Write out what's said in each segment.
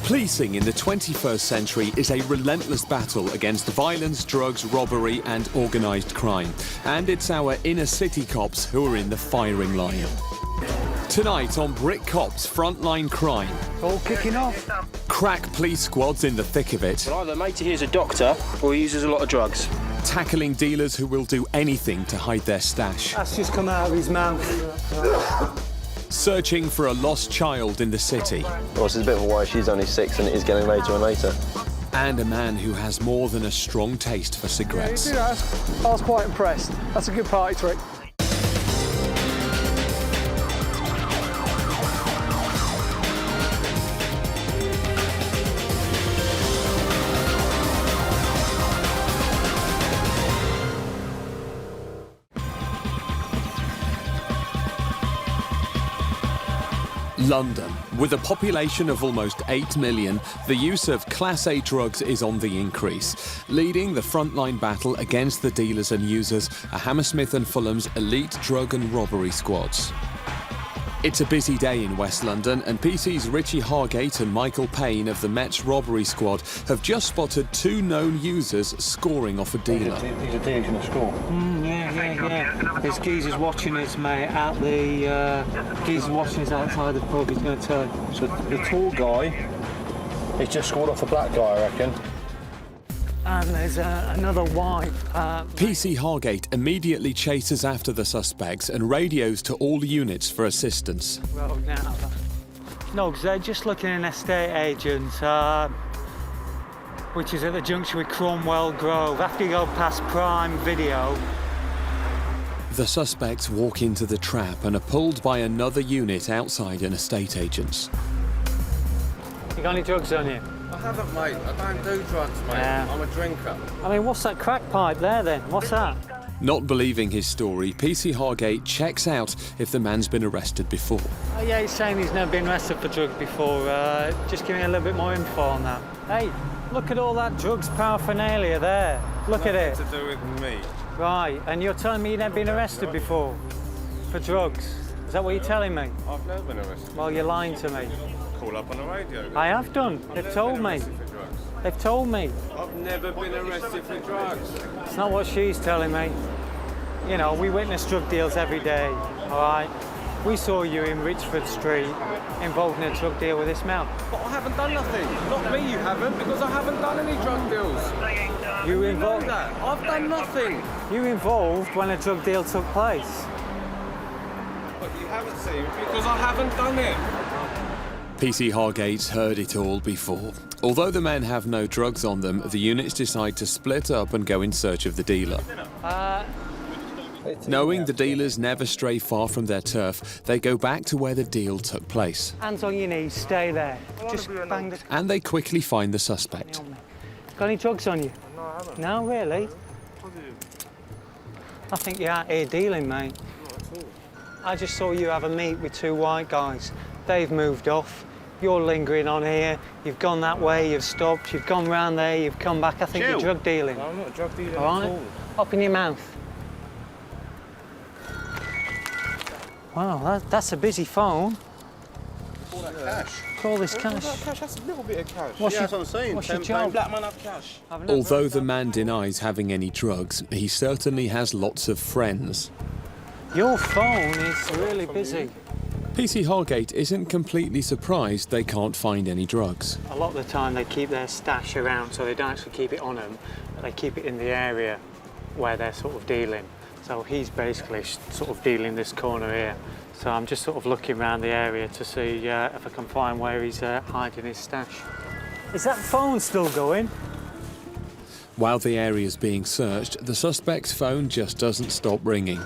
Policing in the 21st century is a relentless battle against violence, drugs, robbery and organised crime. And it's our inner city cops who are in the firing line. Tonight on Brit Cops, frontline crime. All kicking off. Crack police squads in the thick of it. Well, either matey here's a doctor or he uses a lot of drugs. Tackling dealers who will do anything to hide their stash. That's just come out of his mouth. Searching for a lost child in the city. Well, it's a bit of a worry she's only 6 and it is getting later and later. And a man who has more than a strong taste for cigarettes. Yeah, I was quite impressed. That's a good party trick. London. With a population of almost 8 million, the use of Class A drugs is on the increase. Leading the frontline battle against the dealers and users are Hammersmith and Fulham's elite drug and robbery squads. It's a busy day in West London, and PC's Richie Hargate and Michael Payne of the Met's robbery squad have just spotted 2 known users scoring off a dealer. These are dealers in the school. Yeah. There's geezers watching us, mate, out the... geezers watching us outside the pub, he's going to tell you. So the tall guy, he's just scored off a black guy, I reckon. And there's another white. PC Hargate immediately chases after the suspects and radios to all units for assistance. Well, now... No, because they're just looking in estate agents, which is at the junction with Cromwell Grove. After you go past Prime Video... The suspects walk into the trap and are pulled by another unit outside an estate agent's. You got any drugs on you? I haven't, mate. I don't do drugs, mate. Yeah. I'm a drinker. I mean, what's that crack pipe there, then? What's that? Not believing his story, PC Hargate checks out if the man's been arrested before. Oh, yeah, he's saying he's never been arrested for drugs before. Just give me a little bit more info on that. Hey, look at all that drugs paraphernalia there. Look at it. Nothing to do with me. Right, and you're telling me you've never been arrested before for drugs? Is that what you're telling me? I've never been arrested. Well, you're lying to me. Call up on the radio. I have done. They've told me. They've told me. I've never been arrested for drugs. It's not what she's telling me. You know, we witness drug deals every day, all right? We saw you in Richford Street involved in a drug deal with this male. But I haven't done nothing. Not me, you haven't, because I haven't done any drug deals. You involved? That. I've done nothing. You involved when a drug deal took place. But you haven't seen it because I haven't done it. PC Hargate's heard it all before. Although the men have no drugs on them, the units decide to split up and go in search of the dealer. Knowing the dealers never stray far from their turf, they go back to where the deal took place. Hands on your knees, stay there. Just bang the... And they quickly find the suspect. Got any drugs on you? No, I haven't. No, really? I think you're out here dealing, mate. Not at all. I just saw you have a meet with 2 white guys. They've moved off. You're lingering on here. You've gone that way, you've stopped, you've gone round there, you've come back. I think you're drug dealing. No, I'm not drug dealing all right? at all. Open your mouth. Wow, that's a busy phone. All that cash. Call this cash. All that cash, that's a little bit of cash. What's That's what I'm saying. What's your £10 job? Black man have cash. Although the man denies having any drugs, he certainly has lots of friends. Your phone is really busy. PC Hargate isn't completely surprised they can't find any drugs. A lot of the time they keep their stash around, so they don't actually keep it on them. They keep it in the area where they're sort of dealing. So he's basically sort of dealing this corner here. So I'm just sort of looking around the area to see if I can find where he's hiding his stash. Is that phone still going? While the area's being searched, the suspect's phone just doesn't stop ringing.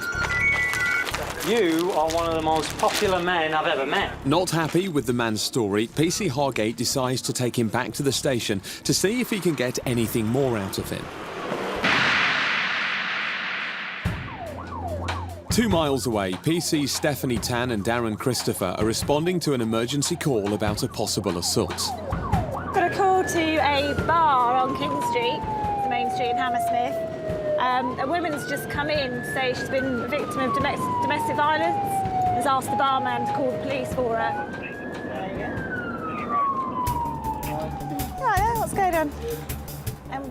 You are one of the most popular men I've ever met. Not happy with the man's story, PC Hargate decides to take him back to the station to see if he can get anything more out of him. 2 miles away, PC's Stephanie Tan and Darren Christopher are responding to an emergency call about a possible assault. Got a call to a bar on King Street, the main street in Hammersmith. A woman's just come in to say she's been a victim of domestic violence. Has asked the barman to call the police for her. What's going on?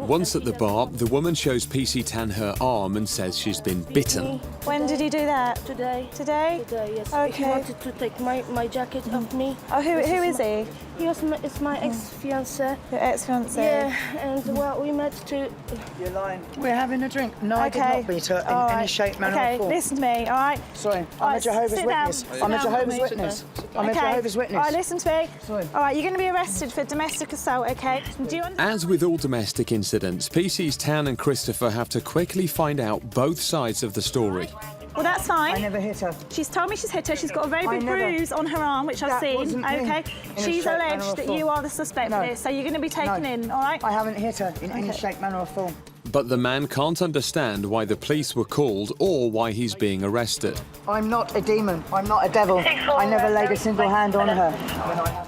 Once at the bar, the woman shows PC Tan her arm and says she's been bitten. When did he do that? Today. Today? Today, yes. Okay. He wanted to take my jacket off me. Oh, who is he? It's my ex-fiancé. Your ex-fiancé? Yeah, and well, we met to... You're lying. We're having a drink. No, I did Okay. not beat her in All any right. shape, manner, or Okay, form. listen to me, all right? Sorry, All I'm right, a Jehovah's sit down. Witness. Sit I'm a down Jehovah's with me. Witness. I'm a Okay. Jehovah's Witness. All right, listen to me. Sorry. All right, you're going to be arrested for domestic assault, okay? Do you understand? As with all domestic incidents, PC's Tan and Christopher have to quickly find out both sides of the story. Well, that's fine. I never hit her. She's told me she's hit her. She's got a very I big never- bruise on her arm, which I've That seen. wasn't me. Okay. In a She's shape, manner, alleged or that form. you are the suspect No. for this, so you're going to be taken No. in, all right? I haven't hit her in any shape, manner, or form. But the man can't understand why the police were called or why he's being arrested. I'm not a demon. I'm not a devil. I never laid a single hand on her.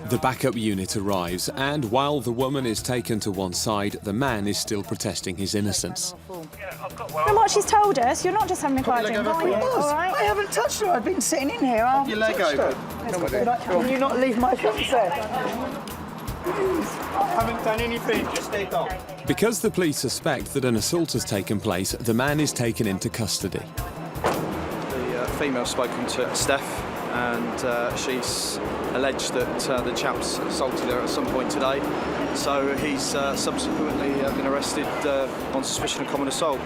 The backup unit arrives, and while the woman is taken to one side, the man is still protesting his innocence. From what she's told us, you're not just having a quiet drink, are you? All right? I haven't touched her. I've been sitting in here. I Your leg open. Can you not leave my fiancé? Haven't done anything, just stay calm. Because the police suspect that an assault has taken place, the man is taken into custody. The female's spoken to Steph, and she's alleged that the chap's assaulted her at some point today. So he's subsequently been arrested on suspicion of common assault.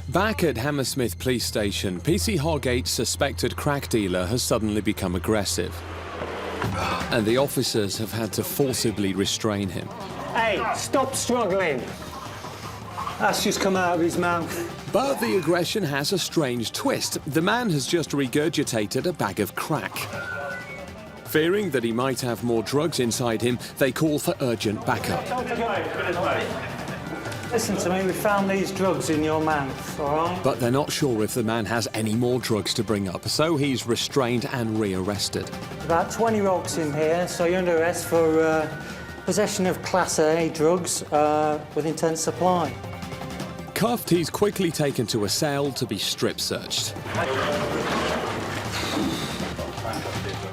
Back at Hammersmith Police Station, PC Hargate's suspected crack dealer has suddenly become aggressive. And the officers have had to forcibly restrain him. Hey, stop struggling. That's just come out of his mouth. But the aggression has a strange twist. The man has just regurgitated a bag of crack. Fearing that he might have more drugs inside him, they call for urgent backup. Listen to me, we found these drugs in your mouth, all right? But they're not sure if the man has any more drugs to bring up, so he's restrained and rearrested. About 20 rocks in here, so you're under arrest for possession of Class A drugs with intent supply. Cuffed, he's quickly taken to a cell to be strip searched.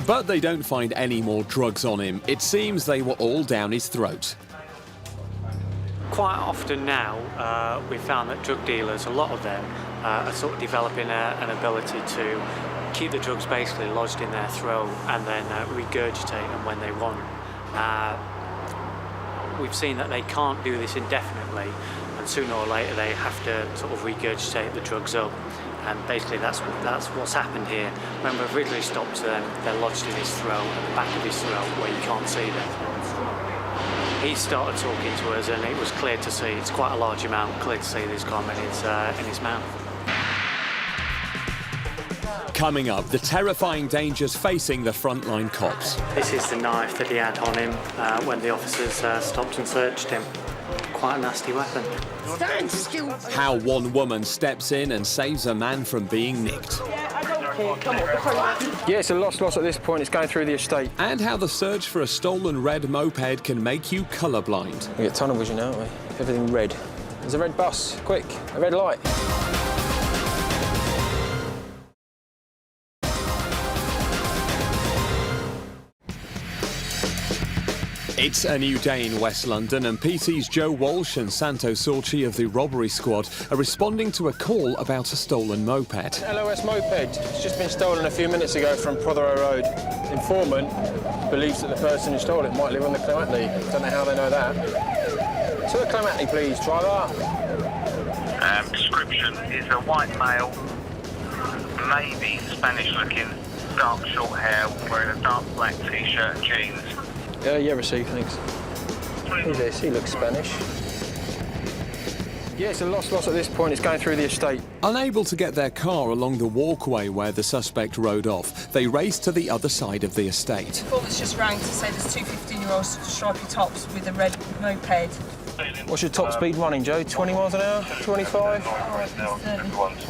But they don't find any more drugs on him. It seems they were all down his throat. Quite often now, we've found that drug dealers, a lot of them, are sort of developing an ability to keep the drugs basically lodged in their throat and then regurgitate them when they want. We've seen that they can't do this indefinitely, and sooner or later they have to sort of regurgitate the drugs up. And basically that's what's happened here. When we've originally stopped them, they're lodged in his throat, at the back of his throat, where you can't see them. He started talking to us, and it was clear to see, it's quite a large amount, clear to see this gone in his mouth. Coming up, the terrifying dangers facing the frontline cops. This is the knife that he had on him when the officers stopped and searched him. Quite a nasty weapon. Stand still. How one woman steps in and saves a man from being nicked. Yeah, it's a loss at this point. It's going through the estate. And how the search for a stolen red moped can make you colourblind. We get tunnel vision, don't we? Everything red. There's a red bus. Quick, a red light. It's a new day in West London, and PC's Joe Walsh and Santo Sorci of the Robbery Squad are responding to a call about a stolen moped. LOS Moped. It's just been stolen a few minutes ago from Prothero Road. Informant believes that the person who stole it might live on the Clemently. Don't know how they know that. To the Clemently, please, driver. Description is a white male, maybe Spanish-looking, dark short hair, wearing a dark black t-shirt and jeans. Yeah, received, thanks. Who's this? He looks Spanish. Yeah, it's a loss at this point. It's going through the estate. Unable to get their car along the walkway where the suspect rode off, they race to the other side of the estate. Informants just rang to say there's two 15-year-olds stripy tops with a red moped. What's your top speed running, Joe? 20 miles an hour? 25?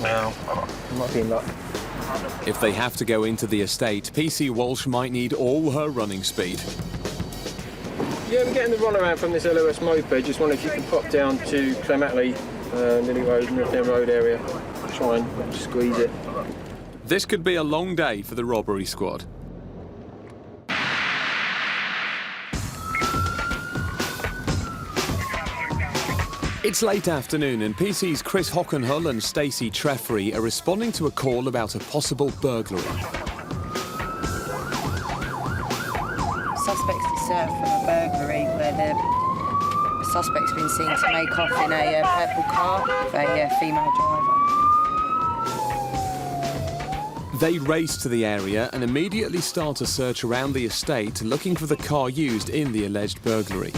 Wow. Might be in luck. If they have to go into the estate, PC Walsh might need all her running speed. Yeah, we're getting the runaround from this LOS Moped. Just wonder if you could pop down to Clemently, Lily Road, Northdale Road area. Try and squeeze it. This could be a long day for the Robbery Squad. It's late afternoon and PC's Chris Hockenhull and Stacey Treffery are responding to a call about a possible burglary. Suspects is served from a burglary where the suspect's been seen to make off in a purple car with a female driver. They race to the area and immediately start a search around the estate looking for the car used in the alleged burglary.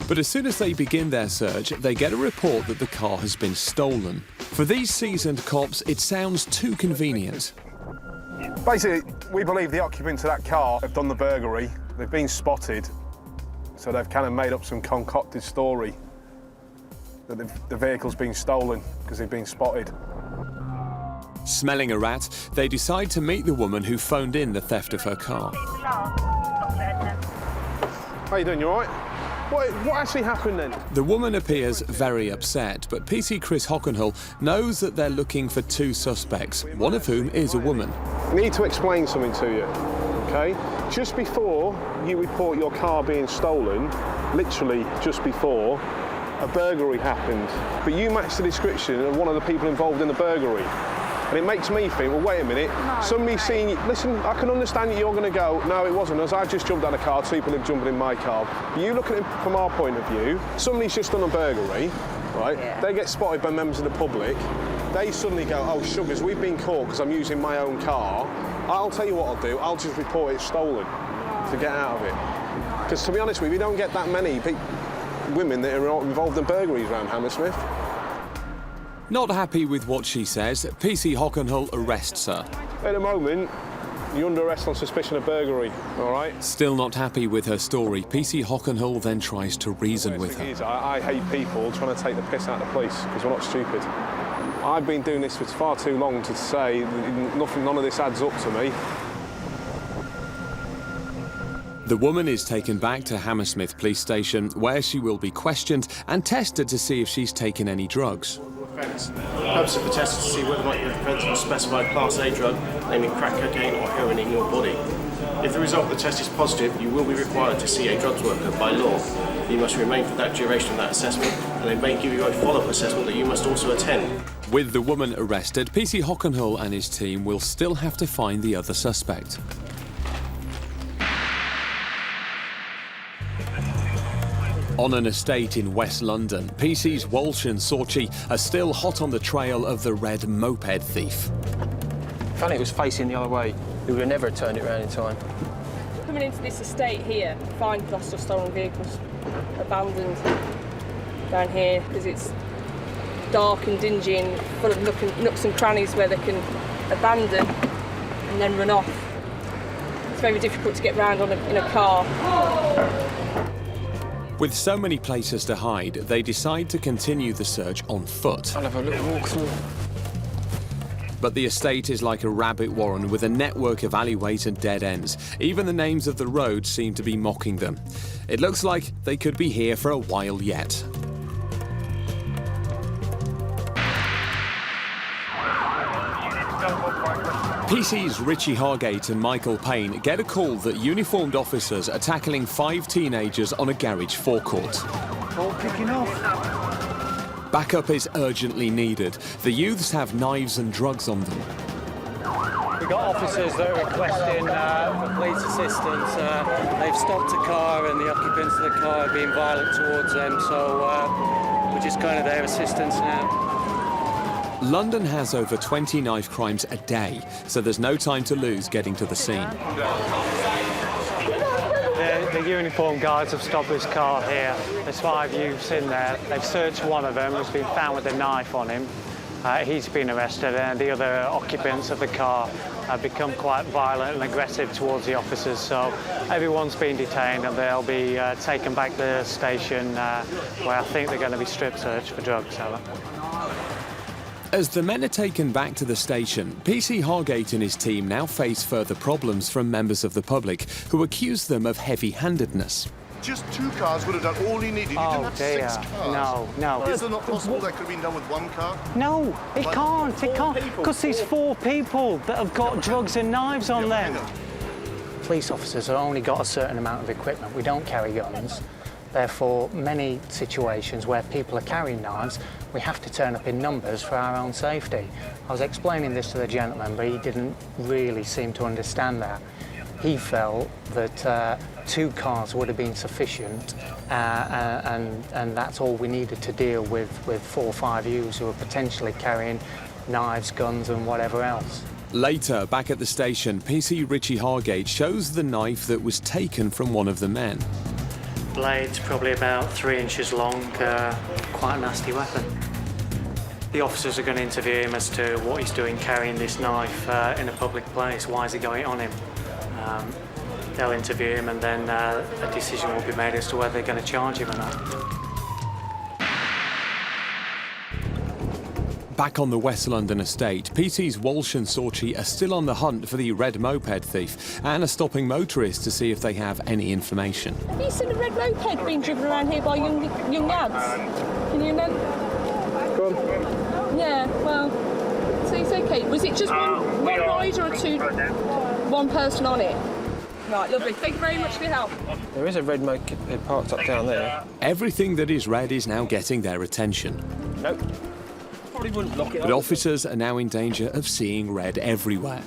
But as soon as they begin their search, they get a report that the car has been stolen. For these seasoned cops, it sounds too convenient. Basically, we believe the occupants of that car have done the burglary. They've been spotted, so they've kind of made up some concocted story that the vehicle's been stolen because they've been spotted. Smelling a rat, they decide to meet the woman who phoned in the theft of her car. How you doing, you all right? What actually happened then? The woman appears very upset, but PC Chris Hockenhull knows that they're looking for two suspects, one of whom is a woman. I need to explain something to you, OK? Just before you report your car being stolen, literally just before, a burglary happened. But you matched the description of one of the people involved in the burglary. And it makes me think, well, wait a minute, somebody's seen you. Listen, I can understand that you're going to go, no, it wasn't us. I just jumped out of the car, two people have jumped in my car. You look at it from our point of view, somebody's just done a burglary, right? Yeah. They get spotted by members of the public. They suddenly go, oh, sugars, we've been caught because I'm using my own car. I'll tell you what I'll do, I'll just report it stolen to get out of it. Because to be honest with you, we don't get that many women that are involved in burglaries around Hammersmith. Not happy with what she says, PC Hockenhull arrests her. At the moment, you're under arrest on suspicion of burglary, all right? Still not happy with her story, PC Hockenhull then tries to reason with her. I hate people trying to take the piss out of the police because we're not stupid. I've been doing this for far too long to say none of this adds up to me. The woman is taken back to Hammersmith Police Station, where she will be questioned and tested to see if she's taken any drugs. The purpose of the test is to see whether or not you have the presence of a specified Class A drug, namely crack cocaine or heroin, in your body. If the result of the test is positive, you will be required to see a drugs worker by law. You must remain for that duration of that assessment, and they may give you a follow-up assessment that you must also attend. With the woman arrested, PC Hockenhull and his team will still have to find the other suspect. On an estate in West London, PC's Walsh and Sorchi are still hot on the trail of the red moped thief. If only it was facing the other way, we would have never turned it around in time. Coming into this estate here, find lost or stolen vehicles abandoned down here because it's dark and dingy and full of nooks and crannies where they can abandon and then run off. It's very difficult to get round in a car. With so many places to hide, they decide to continue the search on foot. I'll have a little walk through. But the estate is like a rabbit warren with a network of alleyways and dead ends. Even the names of the roads seem to be mocking them. It looks like they could be here for a while yet. PC's Richie Hargate and Michael Payne get a call that uniformed officers are tackling 5 teenagers on a garage forecourt. All kicking off. Backup is urgently needed. The youths have knives and drugs on them. We've got officers that are requesting for police assistance. They've stopped a car and the occupants of the car are being violent towards them, so we're just kind of their assistance now. London has over 20 knife crimes a day, so there's no time to lose getting to the scene. The uniformed guards have stopped this car here. There's 5 youths in there. They've searched one of them, who's been found with a knife on him. He's been arrested, and the other occupants of the car have become quite violent and aggressive towards the officers. So everyone's been detained, and they'll be taken back to the station where I think they're going to be strip searched for drugs. As the men are taken back to the station, PC Hargate and his team now face further problems from members of the public who accuse them of heavy-handedness. Just 2 cars would have done all you needed. You didn't have 6 cars. No. Is it not possible that could have been done with 1 car? No, it can't. Because there's 4 people that have got drugs and knives on them. Police officers have only got a certain amount of equipment. We don't carry guns. Therefore, many situations where people are carrying knives, we have to turn up in numbers for our own safety. I was explaining this to the gentleman, but he didn't really seem to understand that. He felt that 2 cars would have been sufficient, and that's all we needed to deal with 4 or 5 youths who were potentially carrying knives, guns, and whatever else. Later, back at the station, PC Richie Hargate shows the knife that was taken from one of the men. Blade's probably about 3 inches long, quite a nasty weapon. The officers are going to interview him as to what he's doing carrying this knife in a public place. Why is he going on him? They'll interview him, and then a decision will be made as to whether they're going to charge him or not. Back on the West London estate, PC's Walsh and Sorchi are still on the hunt for the red moped thief and are stopping motorists to see if they have any information. Have you seen a red moped being driven around here by young lads? Can you know? Go on. Yeah, well, so it's okay. Was it just one rider or 2, one person on it? Right, lovely. Thank you very much for your help. There is a red moped parked up down there. Everything that is red is now getting their attention. Nope. Probably wouldn't lock it But up. officers are now in danger of seeing red everywhere.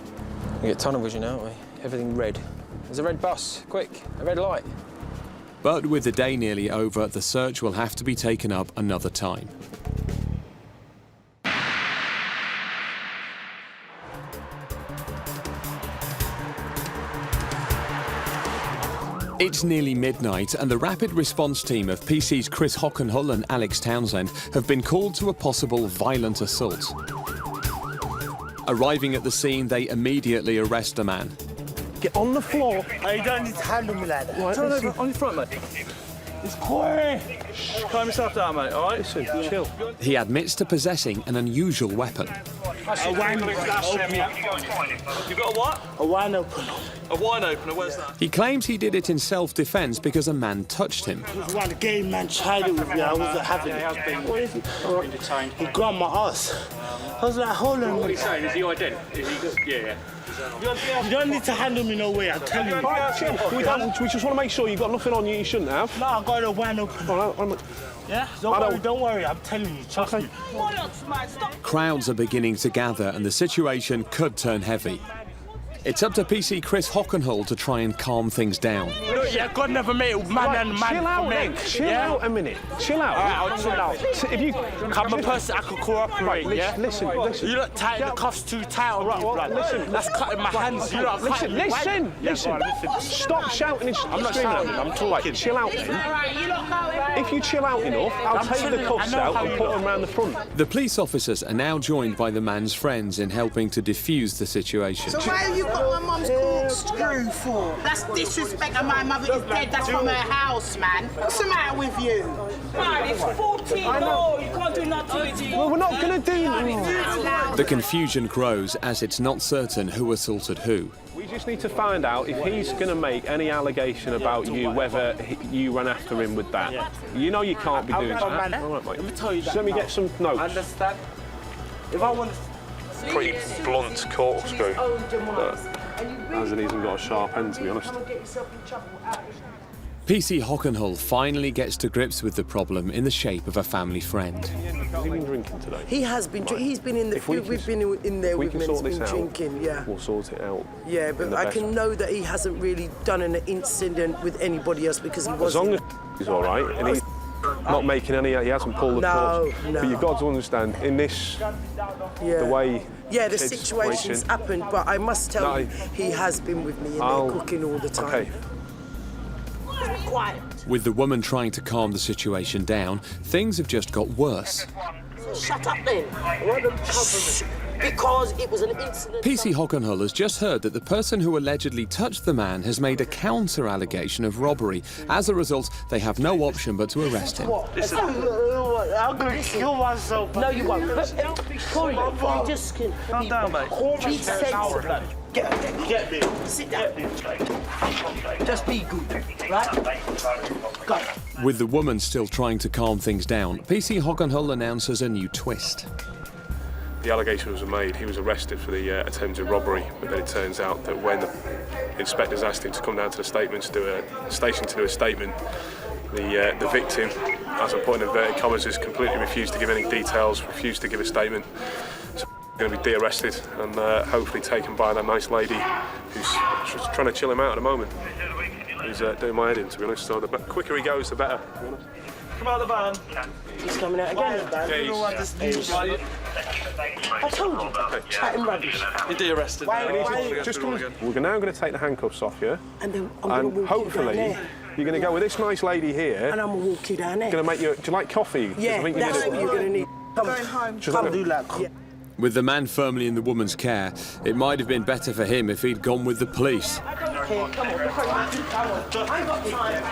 We get tunnel vision, aren't we? Everything red. There's a red bus. Quick, a red light. But with the day nearly over, the search will have to be taken up another time. It's nearly midnight, and the rapid response team of PC's Chris Hockenhull and Alex Townsend have been called to a possible violent assault. Arriving at the scene, they immediately arrest a man. Get on the floor. You don't need to handle me like that. Right, Turn over on your front, mate. It's quiet. Calm yourself down, mate, all right? Listen, chill. He admits to possessing an unusual weapon. A wine opener. You got a what? A wine opener. A wine opener, where's that? He claims he did it in self-defense because a man touched him. It was one gay man tried it with me. I wasn't having it. What is it? Been detained. He grabbed my ass. I was like, hold on. What are you saying? Is he ident? Is he? Yeah. You don't need to handle me no way, I'm telling you. Chill. We just want to make sure you've got nothing on you shouldn't have. No, I got a wine opener. Yeah? Don't worry, I'm telling you, trust me. Crowds are beginning to gather and the situation could turn heavy. It's up to PC Chris Hockenhull to try and calm things down. Look, yeah, God never made man and man chill out, for men. Chill out a minute. Chill out. All right, I'll chill out. If you... I'm a person I can cooperate, yeah? Listen. You look tight, the cuffs too tight on me, blood. Listen. That's cutting my hands. You lot cutting me. Listen. Stop shouting and I'm not shouting, I'm talking. Right, chill out then. If you chill out enough, I'll take the cuffs out and put them around the front. The police officers are now joined by the man's friends in helping to defuse the situation. So why have you got my mum's corkscrew for? That's disrespect, and my mother is dead. That's from her house, man. What's the matter with you? Man, it's 14. No, you can't do nothing. Well, we're not going to do that. The confusion grows as it's not certain who assaulted who. We just need to find out if he's going to make any allegation about you, whether you ran after him with that. Yeah. You know you can't be doing that. All right, mate. Let me tell you that. Let me get some notes. Understand? If I want to... Pretty blunt corkscrew. Hasn't even got a sharp end, to be honest. PC Hockenhull finally gets to grips with the problem in the shape of a family friend. Has he been drinking today? He has been. He's been in the. We've been in there with him. He's been drinking. Yeah. We'll sort it out. Yeah, but I can know that he hasn't really done an incident with anybody else because he wasn't. As long as he's all right and he's not making any. He hasn't pulled the cords. No. But you've got to understand in this, the way. Yeah, the situation's happened, but I must tell you, he has been with me in there cooking all the time. Okay. Quiet. With the woman trying to calm the situation down, things have just got worse. Shut up then. Because it was an incident. PC Hockenhull has just heard that the person who allegedly touched the man has made a counter-allegation of robbery. As a result, they have no option but to arrest him. I'm going to kill myself. No, you won't. Corey, you just can... Calm down, mate. Be sensible. Get me. Sit down. Just be good, right? Go. With the woman still trying to calm things down, PC Hockenhull announces a new twist. The allegations were made. He was arrested for the attempted robbery, but then it turns out that when the inspectors asked him to come down to the station to do a statement, The victim, as I'm putting inverted commas, has completely refused to give any details, refused to give a statement. So going to be de-arrested and hopefully taken by that nice lady who's just trying to chill him out at the moment. He's doing my head in, to be honest, so the quicker he goes, the better, to be honest. Come out of the van. He's coming out again. I told you, chatting rubbish. You're de-arrested. We're now going to take the handcuffs off you, and then I'm going to walk hopefully you down there. you're going to go with this nice lady here. And I'm going to walk you down there. Going to make you. Do you like coffee? Yeah, that's what you're going to need. Come home. Come do that. Yeah. With the man firmly in the woman's care, it might have been better for him if he'd gone with the police. Here, come on. I got time.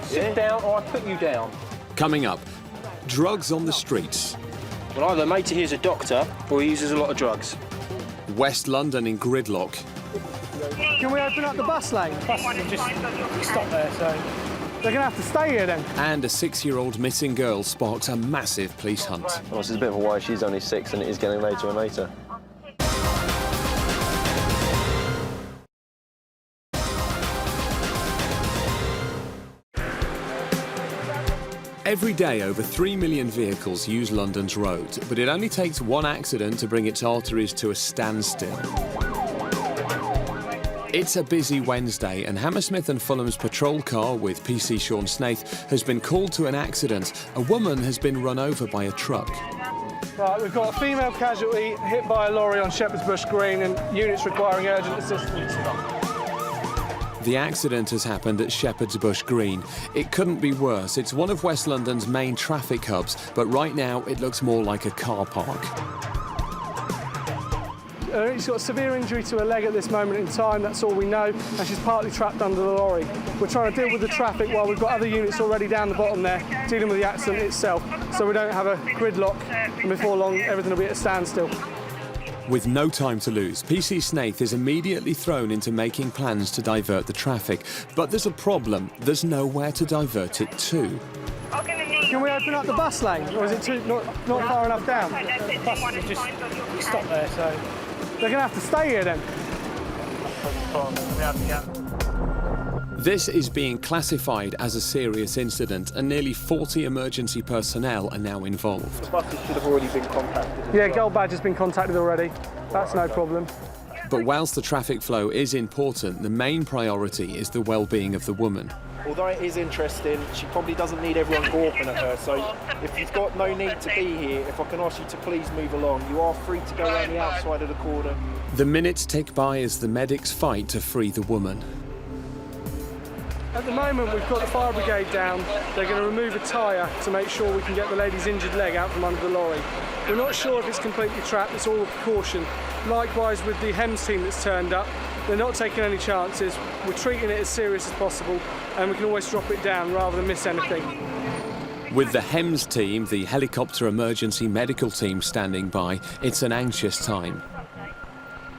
Sit down or I put you down. Coming up, drugs on the streets. Well, either mate here's a doctor or he uses a lot of drugs. West London in gridlock. Can we open up the bus lane? Buses have just stopped there, so they're going to have to stay here then. And a 6-year-old missing girl sparks a massive police hunt. Well, this is a bit of a worry. She's only 6 and it is getting later and later. Every day, over 3 million vehicles use London's roads, but it only takes one accident to bring its arteries to a standstill. It's a busy Wednesday, and Hammersmith and Fulham's patrol car with PC Sean Snaith has been called to an accident. A woman has been run over by a truck. Right, we've got a female casualty hit by a lorry on Shepherd's Bush Green and units requiring urgent assistance. The accident has happened at Shepherd's Bush Green. It couldn't be worse. It's one of West London's main traffic hubs, but right now it looks more like a car park. She's got a severe injury to her leg at this moment in time, that's all we know, and she's partly trapped under the lorry. We're trying to deal with the traffic while we've got other units already down the bottom there, dealing with the accident itself, so we don't have a gridlock, and before long everything will be at a standstill. With no time to lose, PC Snaith is immediately thrown into making plans to divert the traffic. But there's a problem. There's nowhere to divert it to. Can we open up the bus lane, or is it not far enough down? The buses have just stopped there, so they're going to have to stay here then. This is being classified as a serious incident, and nearly 40 emergency personnel are now involved. The buses should have already been contacted. Yeah, Gold Badge has been contacted already. That's no problem. But whilst the traffic flow is important, the main priority is the well-being of the woman. Although it is interesting, she probably doesn't need everyone gawping at her, so if you've got no need to be here, if I can ask you to please move along, you are free to go around the outside of the corner. The minutes tick by as the medics fight to free the woman. At the moment, we've got the fire brigade down. They're going to remove a tyre to make sure we can get the lady's injured leg out from under the lorry. We're not sure if it's completely trapped, it's all a precaution. Likewise with the HEMS team that's turned up, they're not taking any chances. We're treating it as serious as possible, and we can always drop it down rather than miss anything. With the HEMS team, the helicopter emergency medical team standing by, it's an anxious time.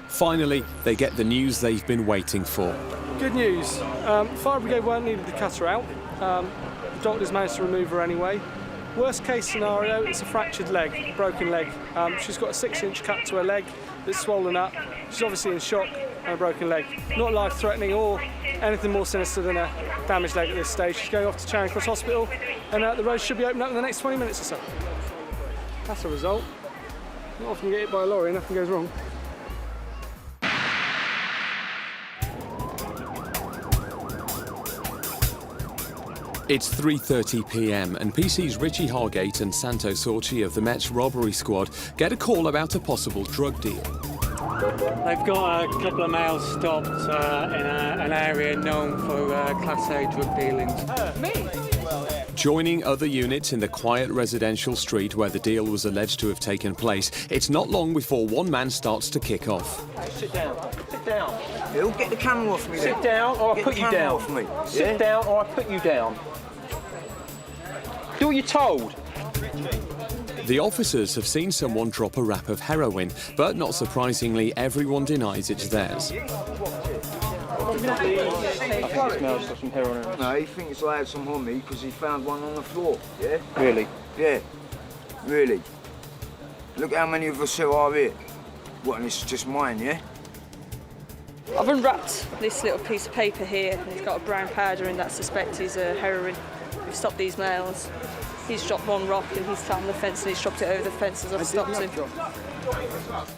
Finally, they get the news they've been waiting for. Good news. Fire brigade weren't needed to cut her out. The doctors managed to remove her anyway. Worst case scenario, it's a fractured leg, broken leg. She's got a 6-inch cut to her leg that's swollen up. She's obviously in shock and a broken leg. Not life-threatening or anything more sinister than a damaged leg at this stage. She's going off to Charing Cross Hospital, and the road should be open up in the next 20 minutes or so. That's a result. Not often you get hit by a lorry and nothing goes wrong. It's 3:30 p.m. and PC's Richie Hargate and Santo Sorci of the Met's Robbery Squad get a call about a possible drug deal. They've got a couple of males stopped in an area known for Class A drug dealings. Me? Joining other units in the quiet residential street where the deal was alleged to have taken place, it's not long before one man starts to kick off. Sit down. Sit down. He'll get the camera off me then. Sit down or I put you down. Off me. Sit down or I put you down. Do what you're told. The officers have seen someone drop a wrap of heroin, but not surprisingly, everyone denies it's theirs. I think it smells like some heroin. No, he thinks I had some on me because he found one on the floor, yeah? Really? Yeah, really. Look how many of us here are here. What, and it's just mine, yeah? I've unwrapped this little piece of paper here, and it's got a brown powder in that suspect is heroin. We've stopped these males. He's dropped one rock and he's sat on the fence and he's dropped it over the fence as I've stopped him.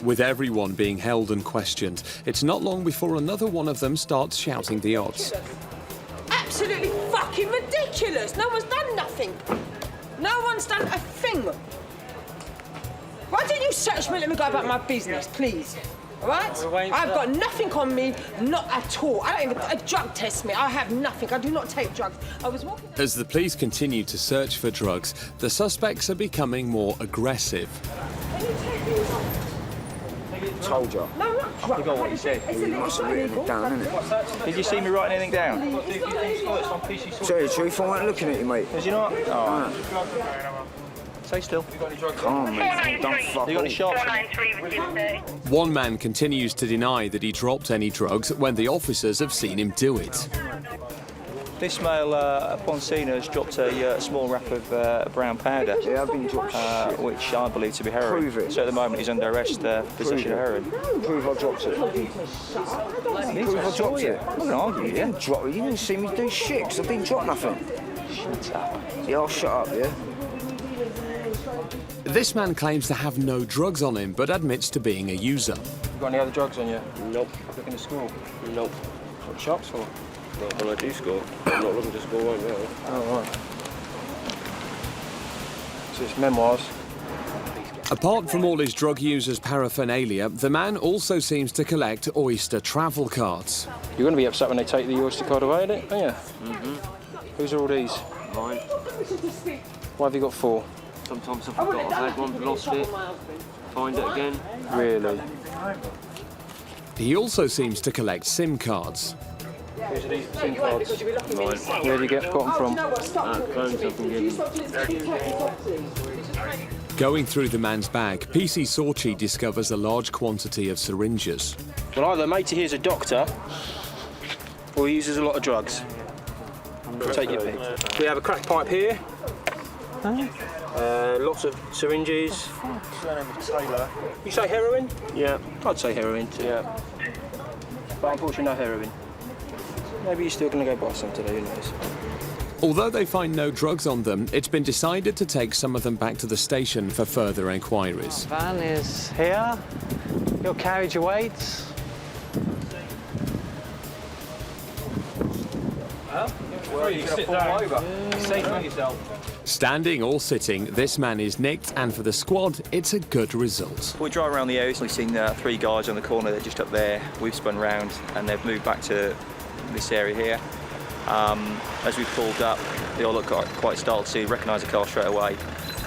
With everyone being held and questioned, it's not long before another one of them starts shouting the odds. Absolutely fucking ridiculous. No one's done nothing. No one's done a thing. Why don't you search me and let me go about my business, please? All right? I've got nothing on me, not at all. I don't even drug test me. I have nothing. I do not take drugs. I was walking. As the police continue to search for drugs, the suspects are becoming more aggressive. Told you. No, not I forgot what you said. You must have written it down, innit? Did you see me writing anything down? Tell you the truth, I weren't looking at you, mate. Did you not? Oh. Stay still. Calm, mate. Don't fuck. You got any shots? One man continues to deny that he dropped any drugs when the officers have seen him do it. This male, upon seeing us, dropped a small wrap of brown powder. Yeah, I've been dropped shit. Which I believe to be heroin. Prove it. So at the moment he's under arrest for possession of heroin. Prove I dropped it. Prove I dropped it. I'm not going to argue, yeah? You didn't see me do shit, because I didn't drop nothing. Shut up. Yeah, I'll shut up, yeah? This man claims to have no drugs on him, but admits to being a user. You got any other drugs on you? Nope. Looking to school? Nope. What shops for? Not when I do score. I'm not looking to score right now. Oh, right. So it's memoirs. Apart from all his drug users' paraphernalia, the man also seems to collect Oyster travel cards. You're going to be upset when they take the Oyster card away, aren't you? Mm-hmm. Whose are all these? Mine. Why have you got 4? Sometimes I forgot I've had one, lost it, find it again. Really? He also seems to collect SIM cards. Whose are these SIM cards? Mine. Where do you get them from? Phones I've been given. Going through the man's bag, PC Sorchi discovers a large quantity of syringes. Well, either matey here's a doctor, or he uses a lot of drugs. Take your pick. We have a crack pipe here. Lots of syringes. Taylor. You say heroin? Yeah. I'd say heroin too. Yeah. But unfortunately no heroin. Maybe you're still going to go buy some today, who knows? Although they find no drugs on them, it's been decided to take some of them back to the station for further inquiries. Van is here. Your carriage awaits. Well, you sit down. Safety yourself. Standing or sitting, this man is nicked, and for the squad, it's a good result. We drive around the area, we've seen 3 guys on the corner, they're just up there. We've spun round and they've moved back to this area here. As we've pulled up, they all look quite startled to see, recognise the car straight away.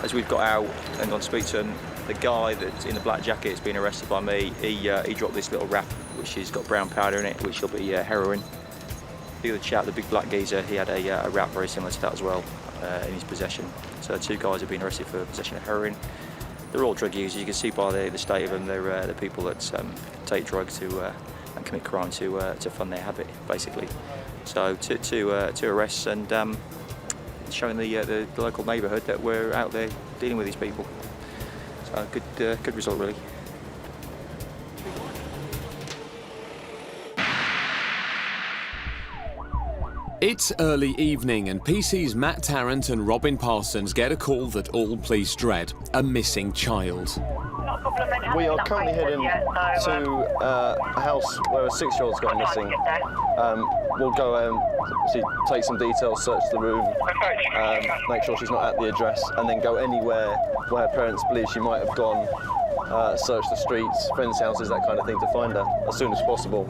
As we've got out and gone to speak to them, the guy that's in the black jacket has been arrested by me. He dropped this little wrap, which has got brown powder in it, which will be heroin. The other chap, the big black geezer, he had a wrap very similar to that as well in his possession. So 2 guys have been arrested for possession of heroin. They're all drug users. You can see by the state of them, they're the people that take drugs and commit crime to fund their habit, basically. So 2 arrests and showing the local neighbourhood that we're out there dealing with these people. So good result, really. It's early evening and PC's Matt Tarrant and Robin Parsons get a call that all police dread, a missing child. We are currently heading to a house where a 6-year-old's gone missing. We'll go take some details, search the room, make sure she's not at the address, and then go anywhere where her parents believe she might have gone, search the streets, friends' houses, that kind of thing, to find her as soon as possible.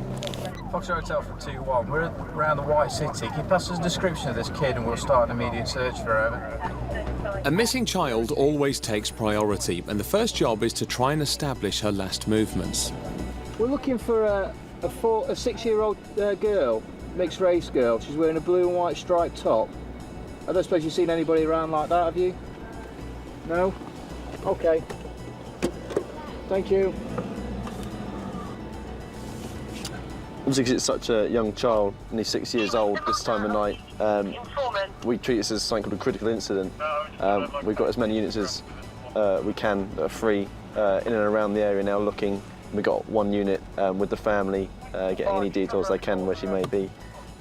Foxtrot Hotel from 2-1. We're around the White City. Can you pass us a description of this kid and we'll start an immediate search for her? A missing child always takes priority, and the first job is to try and establish her last movements. We're looking for a 6-year-old girl, mixed race girl. She's wearing a blue and white striped top. I don't suppose you've seen anybody around like that, have you? No? Okay. Thank you. Obviously, because it's such a young child, only 6 years old this time of night, we treat this as something called a critical incident. We've got as many units as we can that are free in and around the area now, looking We got one unit with the family, getting any details they can where she may be.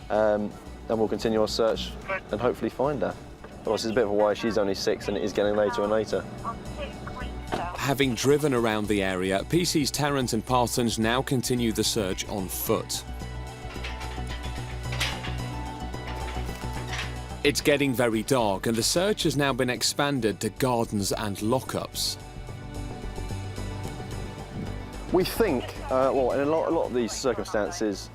And we'll continue our search and hopefully find her. Of course, it's a bit of a worry, she's only 6 and it is getting later and later. Having driven around the area, PC's Tarrant and Parsons now continue the search on foot. It's getting very dark and the search has now been expanded to gardens and lockups. We think, well, in a lot of these circumstances,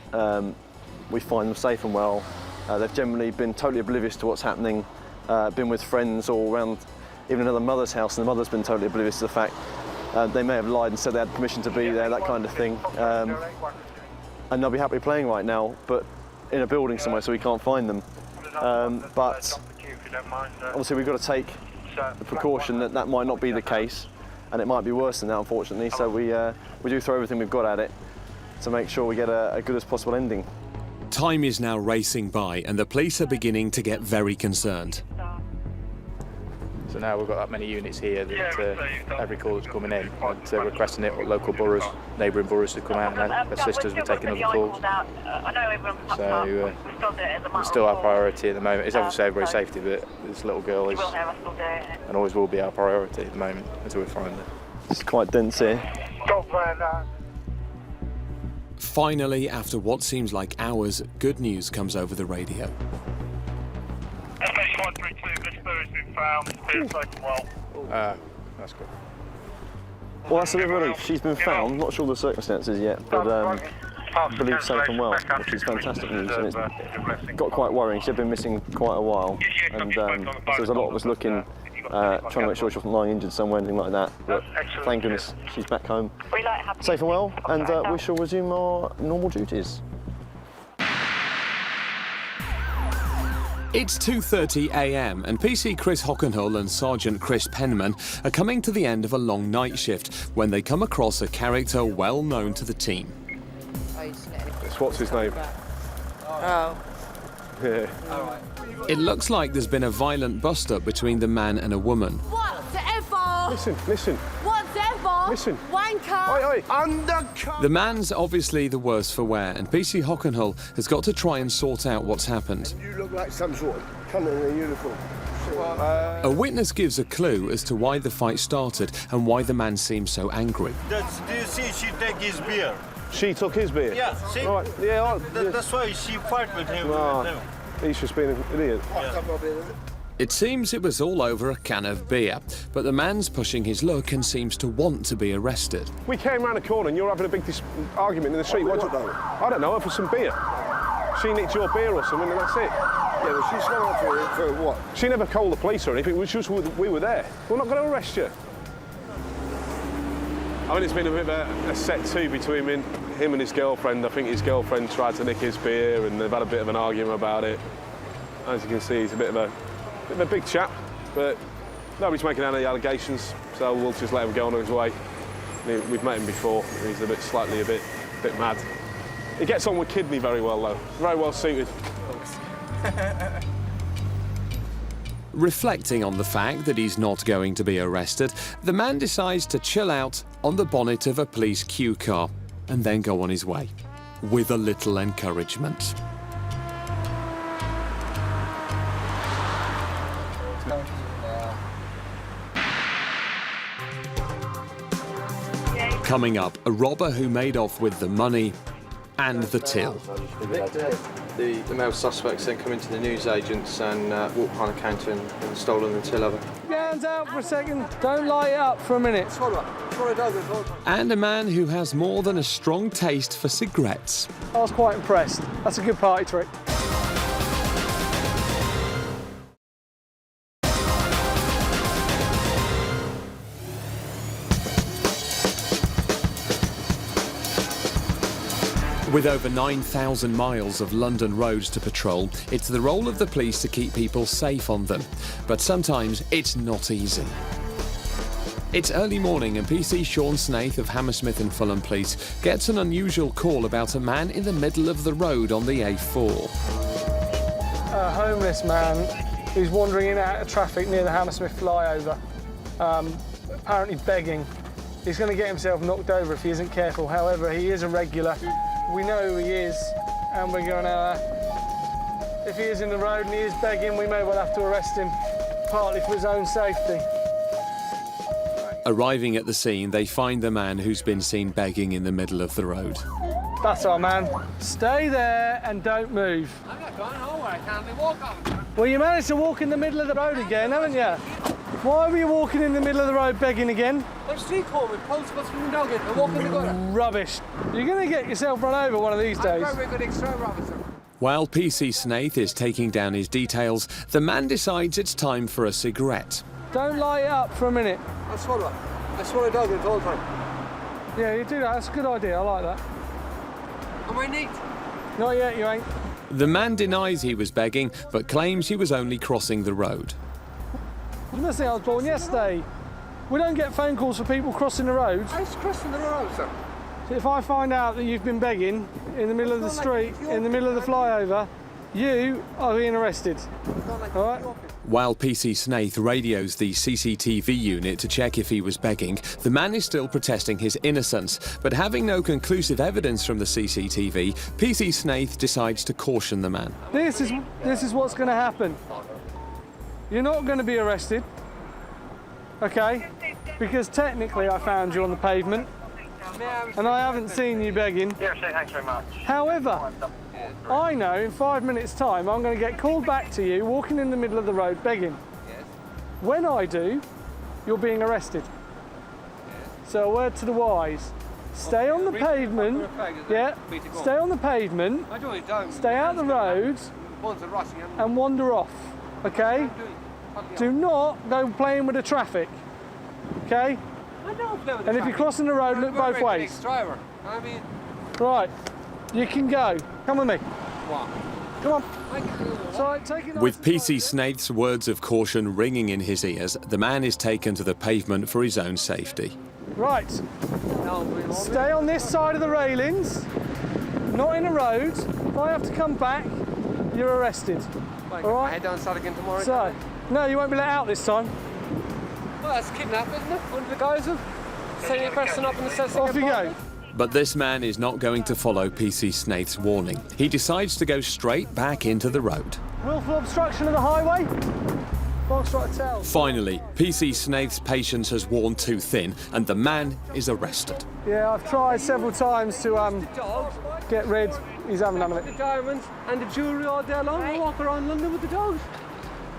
we find them safe and well. They've generally been totally oblivious to what's happening, been with friends or around even another mother's house, and the mother's been totally oblivious to the fact. They may have lied and said they had permission to be there, that kind of thing. And they'll be happily playing right now, but in a building somewhere, so we can't find them. But obviously we've got to take the precaution that that might not be the case, and it might be worse than that, unfortunately. So we do throw everything we've got at it to make sure we get a good as possible ending. Time is now racing by and the police are beginning to get very concerned. So now we've got that many units here that every call that's coming in, and requesting it, local boroughs, neighbouring boroughs to come out and assist us with taking other calls. So it's still our priority at the moment. It's obviously everybody's safety, but this little girl is and always will be our priority at the moment until we find her. It's quite dense here. Finally, after what seems like hours, good news comes over the radio. That's good. Well, that's a bit of a relief. She's been found. Not sure the circumstances yet, but I believe safe and well, which is fantastic news. And it's got quite worrying. She had been missing quite a while, and so there's a lot of us looking, trying to make sure she wasn't lying injured somewhere, anything like that. But thank goodness she's back home, safe and well, and we shall resume our normal duties. It's 2:30 a.m. and PC Chris Hockenhull and Sergeant Chris Penman are coming to the end of a long night shift when they come across a character well known to the team. What's his name? Oh. Yeah. It looks like there's been a violent bust-up between the man and a woman. Whatever! Listen. Whatever! Listen. Wanker! Oi! Undercover! The man's obviously the worse for wear, and PC Hockenhull has got to try and sort out what's happened. You look like some sort of cunt in a uniform. A witness gives a clue as to why the fight started and why the man seems so angry. Do you see she take his beer? She took his beer? Yeah, see? Right. Yeah, That's why she fight with him. He's just being an idiot. It seems it was all over a can of beer, but the man's pushing his luck and seems to want to be arrested. We came round the corner and you're having a big argument in the street. What do you know? I don't know, for some beer. She nicked your beer or something and that's it. Yeah, but she's gone on for what? She never called the police or anything, it was just we were there. We're not going to arrest you. I mean, it's been a bit of a set two between him and his girlfriend. I think his girlfriend tried to nick his beer and they've had a bit of an argument about it. As you can see, he's a bit of a big chap, but nobody's making any allegations, so we'll just let him go on his way. We've met him before, he's slightly a bit mad. He gets on with Kidney very well, though. Very well suited. Reflecting on the fact that he's not going to be arrested, the man decides to chill out on the bonnet of a police Q car and then go on his way, with a little encouragement. Coming up, a robber who made off with the money and the till. The male suspects then come into the newsagents and walk behind the counter and stolen the till of it. Hands out for a second. Don't light it up for a minute. And a man who has more than a strong taste for cigarettes. I was quite impressed. That's a good party trick. With over 9,000 miles of London roads to patrol, it's the role of the police to keep people safe on them. But sometimes it's not easy. It's early morning and PC Sean Snaith of Hammersmith and Fulham Police gets an unusual call about a man in the middle of the road on the A4. A homeless man who's wandering in and out of traffic near the Hammersmith flyover, apparently begging He's going to get himself knocked over if he isn't careful. However, he is a regular. We know who he is, and we're going to... if he is in the road and he is begging, we may well have to arrest him, partly for his own safety. Arriving at the scene, they find the man who's been seen begging in the middle of the road. That's our man. Stay there and don't move. I'm not going nowhere. I can't walk on. Well, you managed to walk in the middle of the road again, haven't you? Why were you walking in the middle of the road begging again? I'm street corner, post bus from the dog in, and walking the gutter. Rubbish. You're going to get yourself run over one of these days. I'm very good extra officer. While PC Snaith is taking down his details, the man decides it's time for a cigarette. Don't light it up for a minute. I swallow it. I swallow dog in all the time. Yeah, you do that. That's a good idea. I like that. Am I neat? Not yet, you ain't. The man denies he was begging, but claims he was only crossing the road. You must think I was born yesterday. We don't get phone calls for people crossing the road. I was crossing the road, sir. So if I find out that you've been begging in the middle of the street, in the middle of the flyover, you are being arrested. All right? While PC Snaith radios the CCTV unit to check if he was begging, the man is still protesting his innocence. But having no conclusive evidence from the CCTV, PC Snaith decides to caution the man. This is what's going to happen. You're not going to be arrested, okay? Because technically I found you on the pavement, and I haven't seen you begging. Thanks very much. However, I know in 5 minutes' time I'm going to get called back to you walking in the middle of the road begging. Yes. When I do, you're being arrested. Yes. So a word to the wise. Stay on the pavement. Yeah. Stay on the pavement. Stay out the roads and wander off. Okay? Do not go playing with the traffic. Okay? And if you're crossing the road, look both ways. Right. You can go. Come with me. Come on. With PC Snaith's words of caution ringing in his ears, the man is taken to the pavement for his own safety. Right. Stay on this side of the railings, not in the road. If I have to come back, you're arrested. All right? Head down south again tomorrow. So, no, you won't be let out this time. Well, that's kidnapping, isn't it? One of the guys have setting a person up in the cell. Off you go. But this man is not going to follow PC Snaith's warning. He decides to go straight back into the road. Willful obstruction of the highway. Foxtrot tell. Finally, PC Snaith's patience has worn too thin, and the man is arrested. Yeah, I've tried several times to get rid. He's having none of The it. diamonds and the jewellery all day long. I walk around London with the dogs.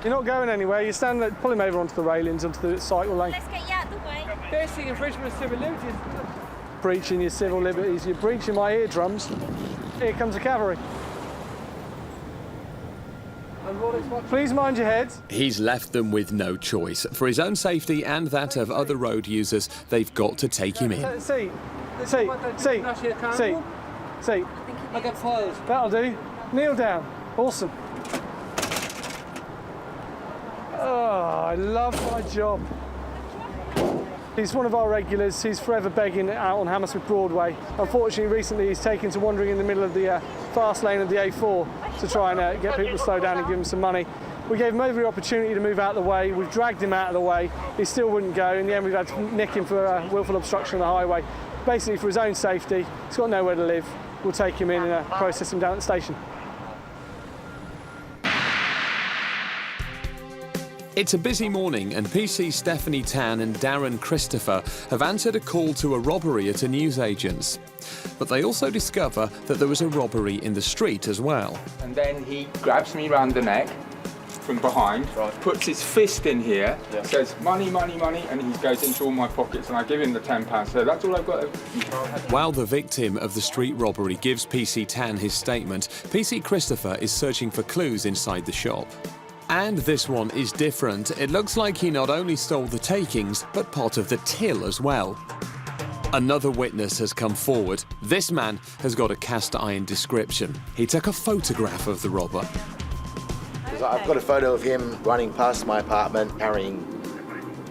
You're not going anywhere. You're standing there, pull him over onto the railings, onto the cycle lane. Let's get you out the way. Basic infringement of civil liberties. Breaching your civil liberties. You're breaching my eardrums. Here comes the cavalry. Please mind your head. He's left them with no choice. For his own safety and that of other road users, they've got to take him in. See. I got files. That'll do. Kneel down. Awesome. Oh, I love my job. He's one of our regulars. He's forever begging out on Hammersmith Broadway. Unfortunately, recently he's taken to wandering in the middle of the fast lane of the A4 to try and get people to slow down and give him some money. We gave him every opportunity to move out of the way. We've dragged him out of the way. He still wouldn't go. In the end, we've had to nick him for willful obstruction of the highway. Basically, for his own safety. He's got nowhere to live. We'll take him in and process him down at the station. It's a busy morning, and PC Stephanie Tan and Darren Christopher have answered a call to a robbery at a newsagent's. But they also discover that there was a robbery in the street as well. And then he grabs me round the neck from behind, puts his fist in here, says, money, money, money, and he goes into all my pockets, and I give him the £10, so that's all I've got. While the victim of the street robbery gives PC Tan his statement, PC Christopher is searching for clues inside the shop. And this one is different. It looks like he not only stole the takings, but part of the till as well. Another witness has come forward. This man has got a cast-iron description. He took a photograph of the robber. I've got a photo of him running past my apartment, carrying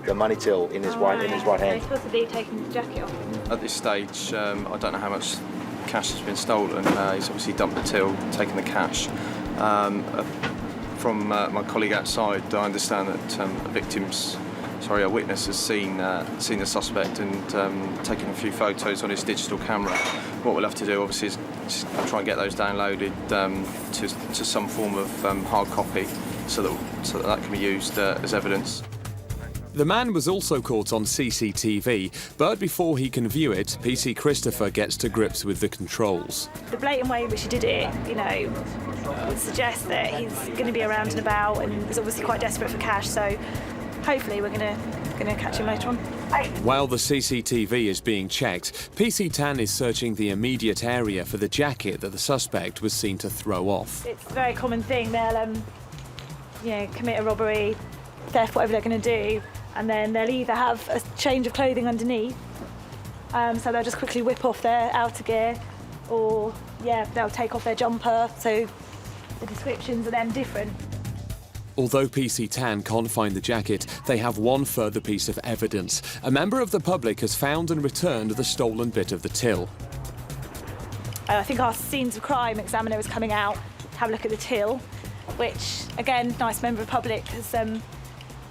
the money till in his right hand. He's possibly taking his jacket off. At this stage, I don't know how much cash has been stolen. He's obviously dumped the till, taken the cash. From my colleague outside, I understand that a victim's a witness has seen the suspect and taken a few photos on his digital camera. What we'll have to do, obviously, is just try and get those downloaded to some form of hard copy, so that can be used as evidence. The man was also caught on CCTV, but before he can view it, PC Christopher gets to grips with the controls. The blatant way in which he did it, you know, would suggest that he's going to be around and about and is obviously quite desperate for cash, so hopefully we're going to catch him later on. While the CCTV is being checked, PC Tan is searching the immediate area for the jacket that the suspect was seen to throw off. It's a very common thing. They'll, commit a robbery, theft, whatever they're going to do, and then they'll either have a change of clothing underneath, so they'll just quickly whip off their outer gear, or they'll take off their jumper, so the descriptions are then different. Although PC Tan can't find the jacket, they have one further piece of evidence. A member of the public has found and returned the stolen bit of the till. I think our scenes of crime examiner is coming out to have a look at the till, which, again, nice member of the public has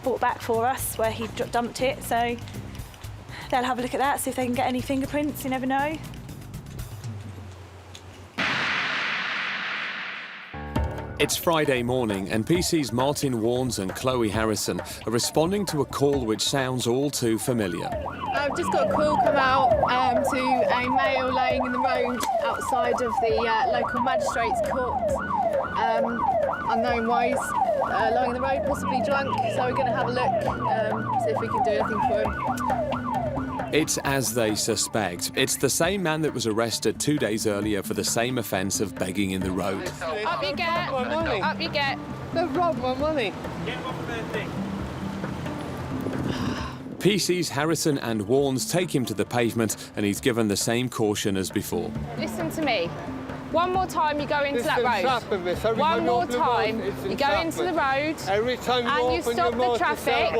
brought back for us where he dumped it, so they'll have a look at that, see if they can get any fingerprints, you never know. It's Friday morning and PC's Martin Warnes and Chloe Harrison are responding to a call which sounds all too familiar. I've just got a call come out to a male laying in the road outside of the local magistrate's court. Unknown why he's lying in the road, possibly drunk, so we're going to have a look, see if we can do anything for him. It's as they suspect. It's the same man that was arrested 2 days earlier for the same offence of begging in the road. Up you get, up you get. They've robbed my money. PC's Harrison and Warnes take him to the pavement and he's given the same caution as before. Listen to me. One more time you go into that road. One more time you go into the road and you stop the traffic,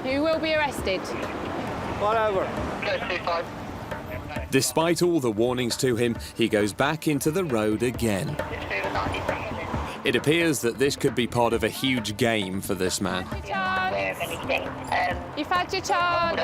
you will be arrested. Whatever. Despite all the warnings to him, he goes back into the road again. It appears that this could be part of a huge game for this man. You've had your chance.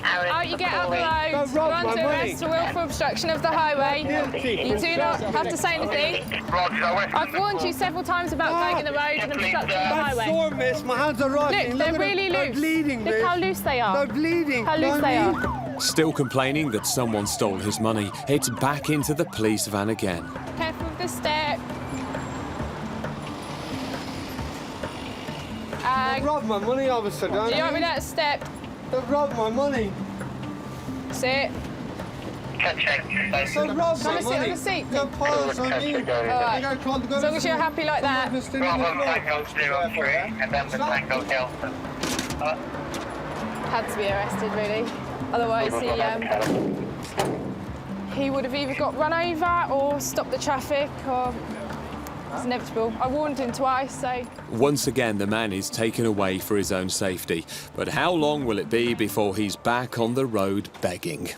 Out you get out the road. You're under arrest for willful obstruction of the highway. You do not have to say anything. I've warned you several times about going in the road and obstructing the highway. I'm sore, miss. My hands are rotting. Look, they're really loose. They're bleeding, Look how loose they are. They're bleeding. How loose they are. Still complaining that someone stole his money, it's back into the police van again. Careful with the step. They've robbed my money, officer, don't you want me that step? They've robbed my money. Sit. They've robbed my sit on money. the seat. They're piles on me. Alright. As long as you're happy like that. Had to be arrested, really. Otherwise, he would have either got run over or stopped the traffic, or it's inevitable. I warned him twice, so... Once again, the man is taken away for his own safety. But how long will it be before he's back on the road begging?